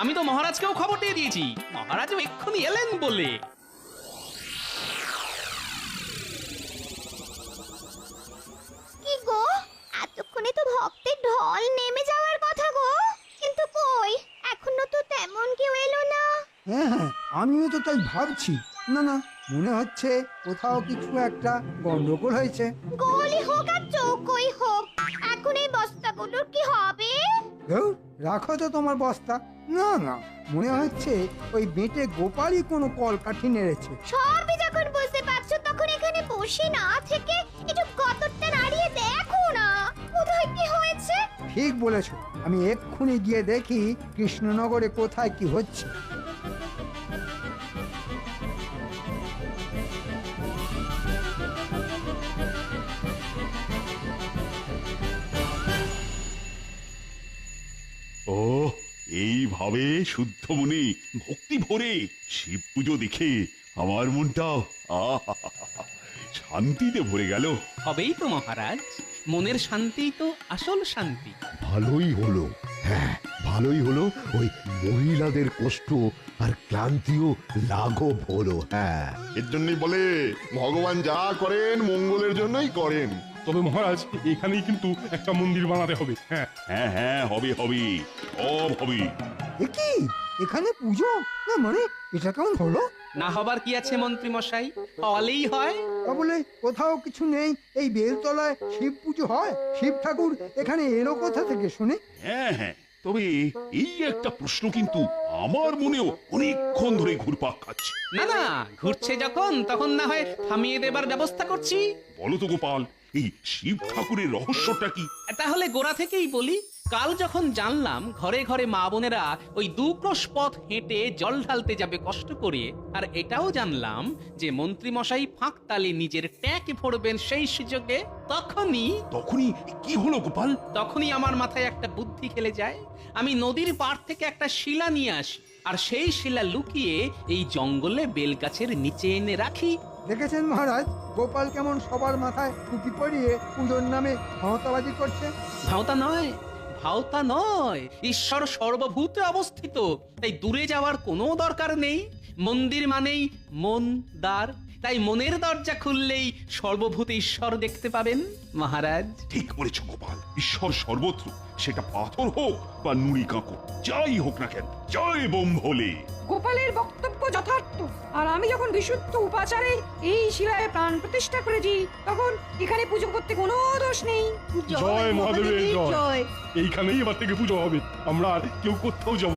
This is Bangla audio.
আমি তো মহারাজকেও খবর দিয়ে দিয়েছি, মহারাজও এক্ষুনি এলেন বলে। কি গো, এতক্ষণে তো ভক্তের ঢল নেমে যাওয়ার কথা গো, কিন্তু কই এখনো তো তেমন কেউ এলো না। হ্যাঁ হ্যাঁ, আমিও তো তাই ভাবছি। না না, মনে হচ্ছে কোথাও কিছু একটা গন্ডগোল হয়েছে। গোলই হোক আর চৌকোই হোক, এখন এই বস্তাগুলোর কি হবে? ধুর, রাখো তো তোমার বস্তা। না না, মনে হচ্ছে ওই বেটে গোপালই কোনো কলকাঠি নেড়েছে। সবই যখন বুঝতে পারছো তখন এখানে বসে না থেকে একটু গতরটা নাড়িয়ে দেখো না, কোথায় কি হয়েছে। ঠিক বলেছ, আমি এক্ষুনি গিয়ে দেখি কৃষ্ণনগরে কোথায় কি হচ্ছে। ও এইভাবে শুদ্ধ মনে ভক্তি ভরে শিব পুজো দেখে আমার মনটাও শান্তিতে ভরে গেল। হবেই তো মহারাজ, মনের শান্তিই তো আসল শান্তি। ভালোই হলো, হ্যাঁ ভালোই হলো। ওই মহিলাদের কষ্ট আর ক্লান্তিও লাঘব হলো। হ্যাঁ, এর জন্যই বলে ভগবান যা করেন মঙ্গলের জন্যই করেন। তবে মহারাজ, এখানেই কিন্তু একটা মন্দির বানাতে হবে। হ্যাঁ, হ্যাঁ হ্যাঁ, হবে হবে, সব হবে। এ কি, এখানে পুজো? না মানে এটা কেমন হলো? না হবার কি আছে মন্ত্রী মশাই, হলেই হয়। তা বলে কোথাও কিছু নেই, এই বেলতলায় শিব পুজো হয়? শিব ঠাকুর এখানে এলো কোথা থেকে শুনে? হ্যাঁ হ্যাঁ, তবে এই একটা প্রশ্ন কিন্তু আমার মনেও অনেকক্ষণ ধরে ঘুরপাক খাচ্ছে। না না, ঘুরছে যখন তখন না হয় থামিয়ে দেবার ব্যবস্থা করছি। বলো তো গোপাল, এই শিব ঠাকুরের রহস্যটা কি? তাহলে গোড়া থেকেই বলি। কাল যখন জানলাম ঘরে ঘরে মা বোনেরা ওই 2 ক্রোশ পথ হেঁটে জল ঢালতে যাবে কষ্ট করে, আর এটাও জানলাম যে মন্ত্রী মশাই ফাঁক তালে নিজের ট্যাঁকে ভরবেন সেই সুযোগে, তখনই কি হলো গোপাল? তখনই আমার মাথায় একটা বুদ্ধি খেলে যায়। আমি নদীর পাড় থেকে একটা শিলা নিয়ে আসি, আর সেই শিলা লুকিয়ে এই জঙ্গলে বেলগাছের নিচে এনে রাখি। দেখেছেন মহারাজ, গোপাল কেমন সবার মাথায় টুপি পরিয়ে পুজোর নামে ক্ষমতাবাজি করছে। ভাওতা নয়, ভাওতা নয়, ঈশ্বর সর্বভূতে অবস্থিত, তাই দূরে যাওয়ার কোনো দরকার নেই। মন্দির মানেই মন দ্বার, তাই মনের দরজা খুললেই সর্বভূতে ঈশ্বর দেখতে পাবেন মহারাজ। ঠিক বলেছ গোপাল, ঈশ্বর সর্বত্র, সেটা পাথর হোক বা নুড়ি কাঁকো, যাই হোক না কেন, জয় বোম ভোলে। গোপালের বক্তব্য যথার্থ। আর আমি যখন বিশুদ্ধ উপাচারে এই শিলায় প্রাণ প্রতিষ্ঠা করেছি, তখন এখানে পুজো করতে কোনো দোষ নেই। জয় মহাদেবের জয়। এইখানেই এবার থেকে পুজো হবে, আমরা আর কেউ কোথাও যাব